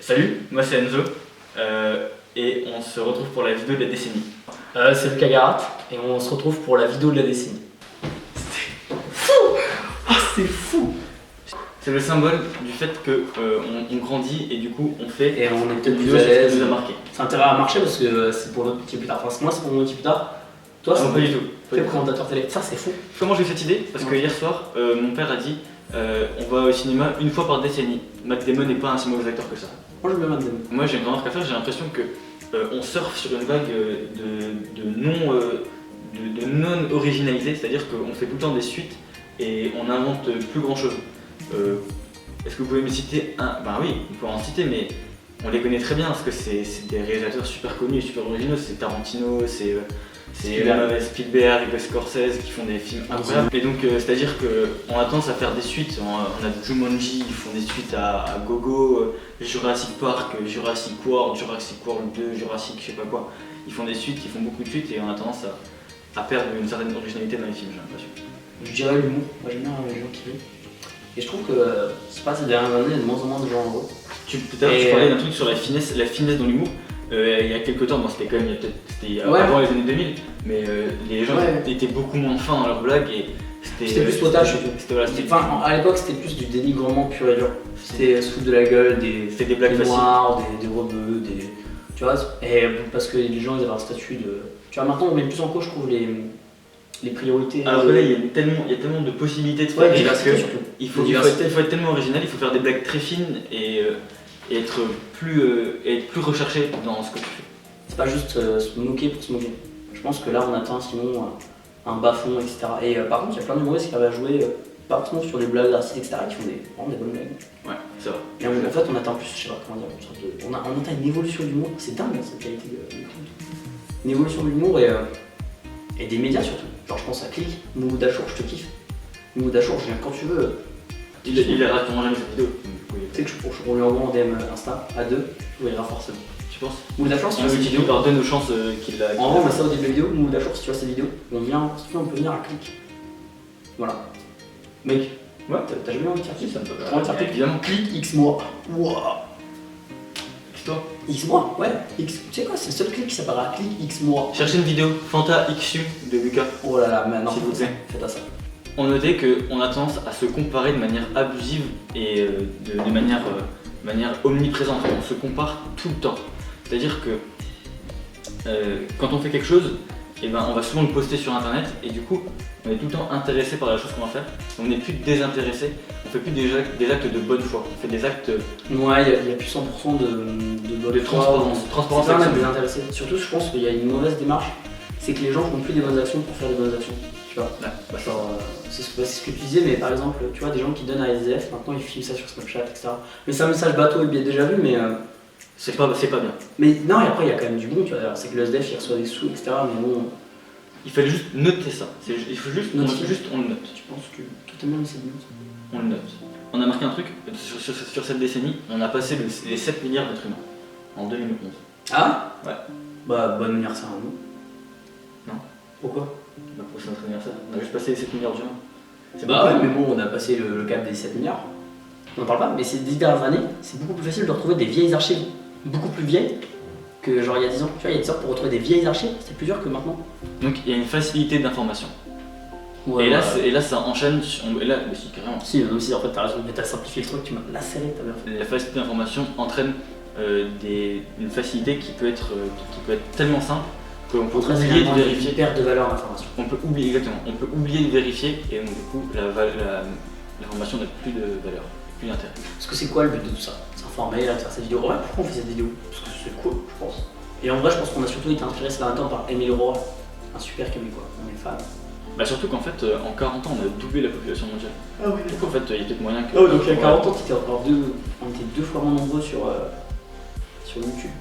Salut, moi c'est Enzo et on se retrouve pour la vidéo de la décennie. C'est Lucas Garat et on se retrouve pour la vidéo de la décennie. C'était fou. Ah, c'est fou. C'est le symbole du fait que on grandit et du coup on fait Et on est peut-être une plus vidéo à l'aise. qui nous a marqué. Ça a intérêt à marcher parce que c'est pour notre petit plus tard. Enfin, moi c'est pour mon petit plus tard. Toi c'est Non, pas du tout. Tu es présentateur télé. Ça c'est fou. Comment j'ai eu cette idée? Parce que hier soir, mon père a dit on va au cinéma une fois par décennie. Matt Damon n'est pas un si mauvais acteur que ça. Moi j'aime bien Matt Damon. Moi j'ai une remarque à faire, j'ai l'impression que on surfe sur une vague de non originalité, c'est-à-dire qu'on fait tout le temps des suites et on n'invente plus grand chose. Est-ce que vous pouvez me citer un? Ben oui, on peut en citer, mais on les connaît très bien parce que c'est des réalisateurs super connus et super originaux. C'est Tarantino, c'est Spielberg, Scorsese qui font des films incroyables. Et donc, c'est-à-dire qu'on a tendance à faire des suites. On a Jumanji, ils font des suites à Gogo, Jurassic Park, Jurassic World 2, Jurassic je sais pas quoi. Ils font des suites, ils font beaucoup de suites et on a tendance à perdre une certaine originalité dans les films, j'ai l'impression. Je dirais l'humour. Moi j'aime bien les gens qui rient. Et je trouve que c'est pas ces dernières années, il y a de moins en moins de gens heureux. Tout à l'heure, tu parlais d'un truc sur la finesse dans l'humour. Il y a quelques temps, bon, c'était quand même avant les années 2000, mais les gens étaient beaucoup moins fins dans leurs blagues et c'était plus potage. Enfin, à l'époque, c'était plus du dénigrement pur et dur. C'était se foutre de la gueule, des blagues noirs, des rebeux, tu vois. Et parce que les gens ils avaient un statut de. Tu vois, maintenant on met plus en cause, je trouve, les priorités. Alors que là, il y a tellement de possibilités de faire parce qu'il faut être tellement original, il faut faire des blagues très fines et être plus recherché dans ce que tu fais. C'est pas juste se moquer pour se moquer. Je pense que là on atteint sinon un bas-fond, etc. Et par contre, il y a plein d'humoristes qui arrivent à jouer pas forcément sur des blagues racistes, etc. qui font vraiment des bonnes blagues. Ouais, c'est vrai. Et en fait, on atteint plus, je sais pas comment dire, on atteint une évolution de l'humour. C'est dingue cette qualité de une évolution de l'humour et des médias surtout. Genre, je pense à Click, Mouloud Achour, je te kiffe. Mouloud Achour, je viens quand tu veux. Il a raté jamais cette vidéo. Tu sais que on lui envoie en DM Insta à deux, il verra forcément. Tu penses? Mouloud Achour, si tu vois cette vidéo, par deux nos chances qu'il l'a. En vrai, on met ça au début de la vidéo. Mouloud Achour, si tu vois cette vidéo, on peut venir à Click. Voilà. Mec, ouais, t'as jamais envie de faire Click? Ça me peut pas. Click, évidemment. Click X mois. Wouah. Toi X mois, ouais. X, tu sais quoi, c'est le seul clic qui s'appellera Click X mois. Cherchez une vidéo Fanta XU de Lucas. Oh là là, maintenant, s'il vous plaît. Faites à ça. On notait qu'on a tendance à se comparer de manière abusive et de manière omniprésente. On se compare tout le temps. C'est-à-dire que quand on fait quelque chose, eh ben, on va souvent le poster sur internet et du coup on est tout le temps intéressé par la chose qu'on va faire. On n'est plus désintéressé, on fait plus des actes de bonne foi, on fait des actes. Ouais, il y a plus 100% de transparence. C'est pas mal désintéressé. Surtout, je pense qu'il y a une mauvaise démarche, c'est que les gens font plus des bonnes actions pour faire des bonnes actions. Tu vois, c'est ce que tu disais, mais par exemple, tu vois, des gens qui donnent à SDF, maintenant ils filment ça sur Snapchat, etc. Mais c'est un message bateau et bien déjà vu, mais. C'est pas bien. Mais non, et après il y a quand même du bon, tu vois, c'est que le SDF il reçoit des sous, etc. Mais bon. Il fallait juste noter ça. Il faut juste, on le note. Tu penses que totalement c'est bien ça? On le note. On a marqué un truc, sur cette décennie, on a passé les 7 milliards d'êtres humains en 2011. Ah? Ouais. Bah, bon anniversaire à nous. Non. Pourquoi? Bah, pour notre anniversaire, on a juste passé les 7 milliards d'humains. Bah ouais, mais bon, on a passé le cap des 7 milliards. On n'en parle pas, mais ces 10 dernières années, c'est beaucoup plus facile de retrouver des vieilles archives, beaucoup plus vieilles que genre il y a 10 ans. Tu vois, il y a 10 ans pour retrouver des vieilles archives, c'était plus dur que maintenant. Donc il y a une facilité d'information. Ouais, et là ça enchaîne, et là, mais si, carrément. Si, même si en fait t'as raison, mais t'as simplifié le truc, tu m'as lacéré, t'as bien fait. La facilité d'information entraîne une facilité qui peut être tellement simple qu'on peut oublier de vérifier. Une perte de valeur d'information. On peut oublier de vérifier et donc du coup l'information n'a plus de valeur, plus d'intérêt. Parce que c'est quoi le but de tout ça? S'informer, là, de faire cette vidéo. Ouais, pourquoi on fait cette vidéo? Parce que c'est cool, je pense. Et en vrai, je pense qu'on a surtout été inspiré ces derniers temps par Émile Rohr, un super québécois, on est fan. Bah surtout qu'en fait, en 40 ans, on a doublé la population mondiale. Ah oui, donc en fait, il y a peut-être moyen que... Oh, donc il y a 40 ans, on était 2 fois moins nombreux sur YouTube.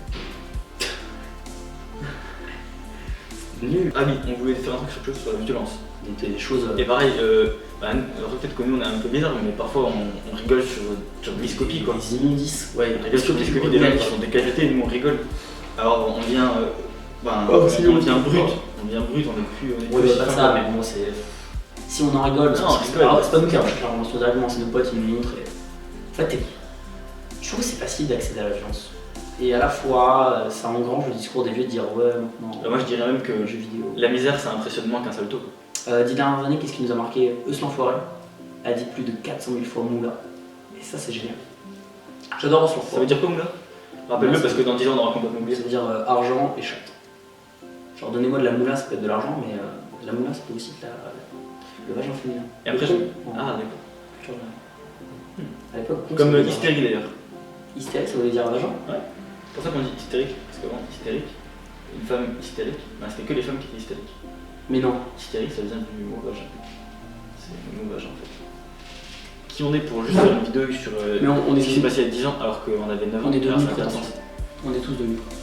Nul. Ah oui, on voulait faire un truc sur la violence. Des choses... Et pareil, peut-être que nous on est un peu bizarre, mais parfois on rigole sur Bliscopie quoi. Les immondices, ouais. On rigole sur Bliscopie, des gens qui font des qualités, nous on rigole. Alors on vient... on devient brut, on est plus... Ouais, pas ça, mais bon, c'est... Si on en rigole, non, c'est pas nous qui avons cherché l'argument, c'est nos potes, ils nous montrent et... En fait, Je trouve que c'est facile d'accéder à la violence. Et à la fois, ça engrange le discours des vieux de dire ouais, maintenant. Moi je dirais même que jeux vidéo. la misère ça impressionne moins qu'un salto. 10 dernières années, qu'est-ce qui nous a marqué? Eus l'Enfoiré a dit plus de 400 000 fois Moula. Et ça, c'est génial. J'adore Eus l'Enfoiré. Ça veut dire quoi Moula? Rappelle-le parce que dans 10 ans on aura complètement oublié. Ça veut dire argent et chatte. Genre donnez-moi de la moula, ça peut être de l'argent, mais de la moula, ça peut aussi être le vagin féminin. Et après, ah d'accord. À l'époque, comme hystérie d'ailleurs. Hystérique, ça voulait dire vagin? Ouais. C'est pour ça qu'on dit hystérique, parce qu'avant, hystérique, une femme hystérique, ben, c'était que les femmes qui étaient hystériques. Mais non. Hystérique, ça vient du mot vagin. C'est le mot vagin en fait. Qui on est pour juste faire une vidéo sur on est ce qui s'est passé il y a 10 ans alors qu'on avait 9 ans? On est devenus prétentieux. On est tous devenus prétentieux.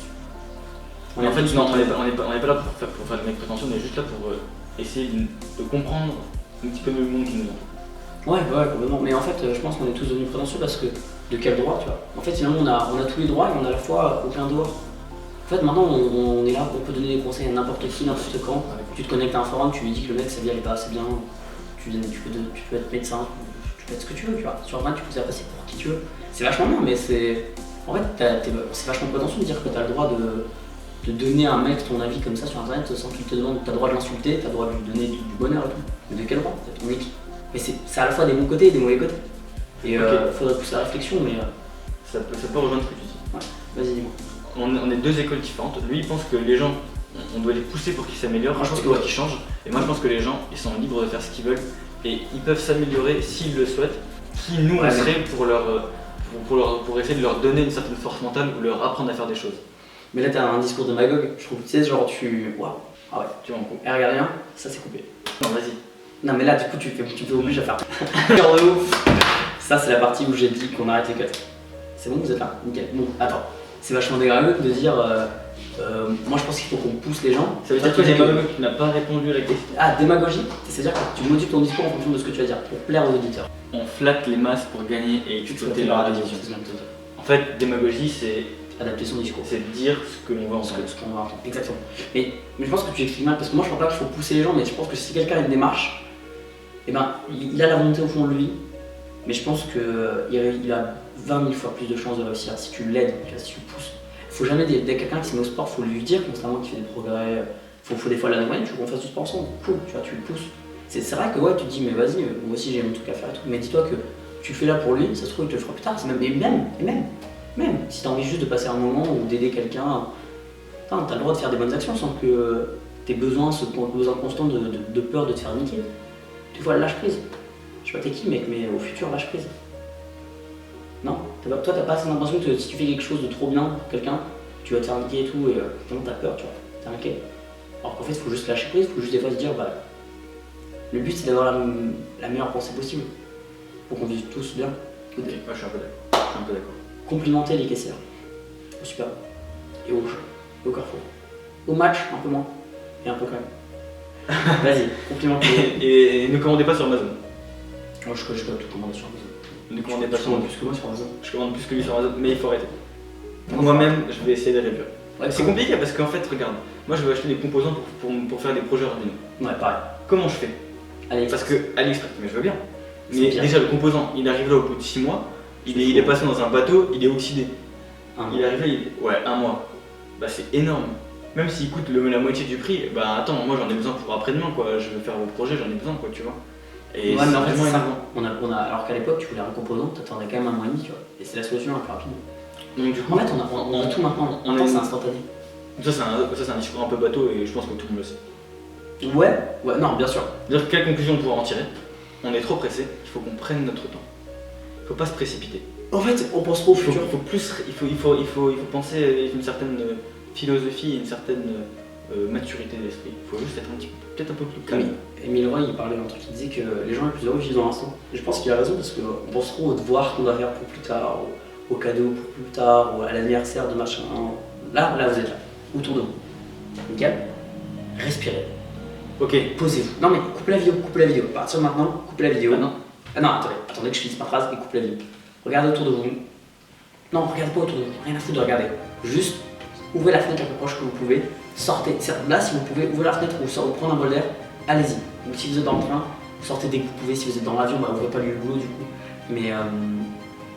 En fait, non, on n'est pas là pour faire des mecs prétentieux, on est juste là pour essayer de comprendre un petit peu le monde qui nous entoure. Ouais, complètement. Mais en fait, je pense qu'on est tous devenus prétentieux parce que de quel droit, tu vois? En fait, finalement, on a tous les droits et on a à la fois aucun droit. En fait, maintenant, on est là, on peut donner des conseils à n'importe qui, n'importe quand. Tu te connectes à un forum, tu lui dis que le mec, sa vie, elle est pas assez bien. Tu peux être médecin, tu peux être ce que tu veux, tu vois. Sur Internet, tu peux faire passer pour qui tu veux. C'est vachement bien, mais c'est. En fait, c'est vachement prétentieux de dire que tu as le droit de donner à un mec ton avis comme ça sur Internet sans qu'il te demande. Tu as le droit de l'insulter, tu as le droit de lui donner du bonheur et tout. Mais de quel droit? C'est ton équipe. Mais c'est à la fois des bons côtés et des mauvais côtés. Et faudrait pousser la réflexion, mais. Ça peut rejoindre ce que tu dis. Ouais, vas-y, dis-moi. On est deux écoles différentes. Lui, il pense que les gens, on doit les pousser pour qu'ils s'améliorent, moi je pense pour qu'ils changent. Et moi, je pense que les gens, ils sont libres de faire ce qu'ils veulent et ils peuvent s'améliorer s'ils le souhaitent. Qui nous, on serait pour essayer de leur donner une certaine force mentale ou leur apprendre à faire des choses. Mais là, t'as un discours de Magog, je trouve. Tu sais, genre, Waouh. Ah ouais. Tu vois en coup. Et regarde rien, ça c'est coupé. Non, vas-y. Non, mais là, du coup, tu fais obligé à faire. Cœur de ouf. Ça, c'est la partie où j'ai dit qu'on arrête les cuts. C'est bon, vous êtes là? Nickel. Bon, attends. C'est vachement dégradé de dire. Moi, je pense qu'il faut qu'on pousse les gens. Ça veut dire que tu n'as pas répondu à la question. Ah, démagogie, c'est-à-dire que tu modules ton discours en fonction de ce que tu vas dire pour plaire aux auditeurs. On flatte les masses pour gagner et exploiter leur adhésion. En fait, démagogie, c'est adapter son discours. C'est dire ce que l'on veut entendre. Ce qu'on veut entendre. Exactement. Mais je pense que tu expliques mal parce que moi, je pense pas qu'il faut pousser les gens, mais je pense que si quelqu'un a une démarche, eh ben, il a la volonté au fond de lui, mais je pense qu'il a 20 000 fois plus de chances de réussir si tu l'aides, si tu le pousses. Il faut jamais, dès quelqu'un qui se met au sport, il faut lui dire constamment qu'il fait des progrès. Faut des fois la moyenne, tu veux qu'on fasse du sport ensemble, cool, tu vois, tu le pousses. C'est vrai que ouais, tu te dis, mais vas-y, moi aussi j'ai mon truc à faire et tout, mais dis-toi que tu le fais là pour lui, ça se trouve, il te le fera plus tard. Même, si tu as envie juste de passer un moment ou d'aider quelqu'un, tu as le droit de faire des bonnes actions sans que tes besoins, ce besoin constant de peur de te faire niquer. Des fois, lâche prise. Je sais pas t'es qui, mec, mais au futur, lâche prise. Non? Toi, t'as pas assez l'impression que si tu fais quelque chose de trop bien pour quelqu'un, tu vas te faire niquer et tout, et finalement, t'as peur, tu vois, t'es inquiet. Alors qu'en fait, il faut juste lâcher prise, il faut juste des fois se dire, bah, le but c'est d'avoir la meilleure pensée possible pour qu'on vive tous bien. Ok, moi je suis un peu d'accord. Complimenter les caissières au Super et au jeu, et au Carrefour. Au match, un peu moins, et un peu quand même. Vas-y, complimentez. Et ne commandez pas sur Amazon. Moi je peux tout commander sur Amazon. Ne commandez pas sur Amazon. Plus que moi sur Amazon. Je commande plus que lui sur Amazon, mais il faut arrêter. Moi-même, je vais essayer de réduire. Ouais, c'est compliqué parce qu'en fait, regarde, moi je veux acheter des composants pour faire des projets Arduino. Ouais, pareil. Comment je fais? Parce que AliExpress, mais je veux bien. Mais déjà, le composant, il arrive là au bout de 6 mois, il est passé dans un bateau, il est oxydé. Il arrive là, ouais, 1 mois. Bah, c'est énorme. Même s'il coûte la moitié du prix, bah attends, moi j'en ai besoin pour après-demain, quoi. Je veux faire le projet, j'en ai besoin, quoi, tu vois. Et ouais, mais en fait, c'est ça. Alors qu'à l'époque, tu voulais un composant, t'attendais quand même 1 mois et demi, tu vois. Et c'est la solution la plus rapide. Donc, du coup, en fait, on a tout maintenant. Maintenant, c'est instantané. Ça, c'est un discours un peu bateau et je pense que tout le monde le sait. Ouais, non, bien sûr. C'est-à-dire, quelle conclusion on pourra en tirer? On est trop pressé, il faut qu'on prenne notre temps. Il faut pas se précipiter. En fait, on pense trop au futur. Il faut penser avec une certaine philosophie et une certaine maturité d'esprit. Il faut juste être peut-être un peu plus calme. Émile Roy, il parlait d'un truc, il disait que les gens les plus heureux vivent dans l'instant. Et je pense qu'il a raison parce qu'on pense trop au devoir qu'on doit faire pour plus tard, au cadeau pour plus tard, ou à l'anniversaire de machin. Là, vous êtes là, autour de vous. Nickel. Respirez. Ok. Posez-vous. Non mais coupez la vidéo. À partir de maintenant, coupez la vidéo. Ah non, attendez que je finisse ma phrase et coupez la vidéo. Regardez autour de vous. Non, regardez pas autour de vous, rien à foutre de regarder. Juste ouvrez la fenêtre la plus proche que vous pouvez. Sortez. Là, si vous pouvez ouvrir la fenêtre ou prendre un bol d'air, allez-y. Donc si vous êtes dans le train, vous sortez dès que vous pouvez. Si vous êtes dans l'avion, bah ouvrez pas le boulot du coup. Mais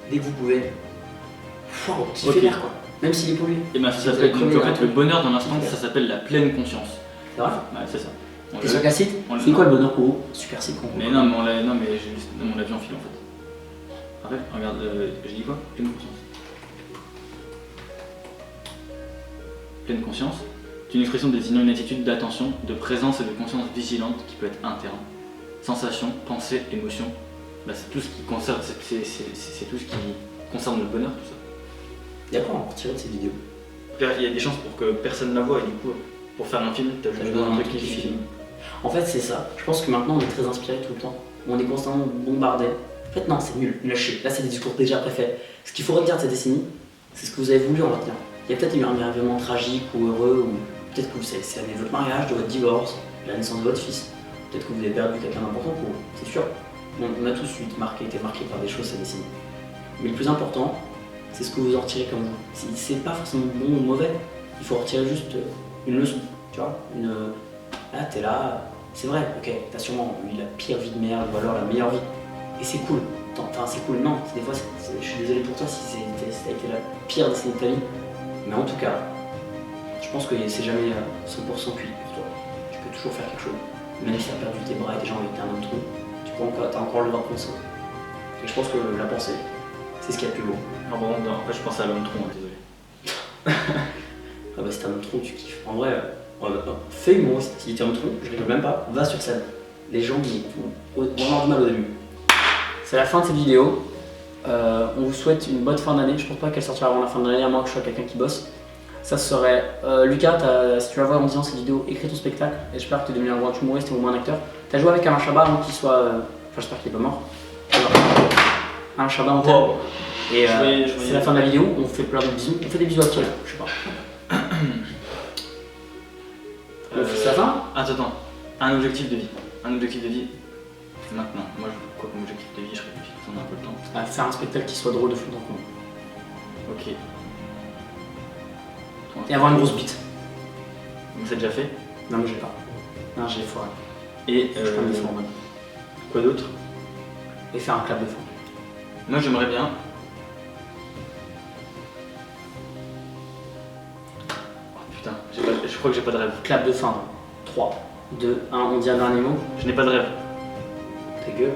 dès que vous pouvez, Waouh, kiffer l'air quoi. Même s'il est pollué. Et ben ça Si vous s'appelle, avez donc crevé en d'un fait le coup. bonheur dans l'instant, ça s'appelle la pleine conscience. C'est vrai? Ouais, c'est ça. On T'es l'a- sur quel site? on l'a- C'est quoi le bonheur pour vous? Super site qu'on Mais non, mais on l'a vu en fil en fait. Après, regarde, je dis quoi? Pleine conscience. Pleine conscience, c'est une expression désignant une attitude d'attention, de présence et de conscience vigilante qui peut être interne. Sensation, pensée, émotion, bah, c'est tout ce qui concerne, c'est tout ce qui concerne le bonheur, tout ça. Il y a quoi à en retirer de ces vidéos? Il y a des chances pour que personne ne la voit et du coup, pour faire un film, t'as juste besoin d'un truc qui filme. En fait, c'est ça. Je pense que maintenant, on est très inspiré tout le temps. On est constamment bombardé. En fait, non, c'est nul, lâchez. Là, c'est des discours déjà préfaits. Ce qu'il faut retenir de cette décennie, c'est ce que vous avez voulu en retenir. Il y a peut-être eu un événement tragique ou heureux, ou peut-être que c'est l'année de votre mariage, de votre divorce, la naissance de votre fils. Peut-être que vous avez perdu quelqu'un d'important pour vous, c'est sûr. On a tous été marqués par des choses cette décennie. Mais le plus important, c'est ce que vous en retirez comme vous. C'est pas forcément bon ou mauvais, il faut retirer juste une leçon, tu vois. Là, t'es là, c'est vrai, ok, t'as sûrement eu la pire vie de merde ou alors la meilleure vie. Et c'est cool. Enfin, c'est cool, non, des fois, je suis désolé pour toi si ça a été la pire décennie de ta vie. Mais en tout cas, je pense que c'est jamais 100% cuit pour toi. Tu peux toujours faire quelque chose. Même si t'as perdu tes bras et tes jambes et que t'es un homme tronc, t'as encore le droit de penser. Et je pense que la pensée, c'est ce qu'il y a de plus beau. Non, bon, non, en fait, je pense à l'homme tronc, désolé. Ah bah si t'es un homme tronc, tu kiffes. En vrai, fais humoriste. Si t'es un homme tronc, je rigole même pas, va sur scène. Les gens vont avoir du mal au début. C'est la fin de cette vidéo. On vous souhaite une bonne fin d'année. Je pense pas qu'elle sortira avant la fin de l'année, à moins que je sois quelqu'un qui bosse. Ça serait. Lucas, si tu vas voir en disant cette vidéo, écris ton spectacle. Et j'espère que tu es devenu un grand humoriste ou au moins un acteur. T'as joué avec Alain Chabat avant qu'il soit. Enfin, j'espère qu'il est pas mort. Alors, Alain Chabat en tête. Wow. Et Je voyais- c'est la fin de la vidéo. On fait plein de bisous. On fait des bisous à qui là? Je sais pas. C'est la fin? Attends, un objectif de vie. Un objectif de vie maintenant. Moi, quoi comme objectif de vie, je réfléchis, on a un peu le temps. Faire un spectacle qui soit drôle de fond en comble. Ok. Et avoir une grosse bite. Donc, c'est déjà fait. Non, mais j'ai pas. Non, j'ai foiré. Et Je prends des fois en mode. quoi d'autre? Et faire un clap de fin. Moi, j'aimerais bien. Oh putain, je crois que j'ai pas de rêve. Clap de fin. 3, 2, 1, on dit un dernier mot. Je n'ai pas de rêve. Ta gueule.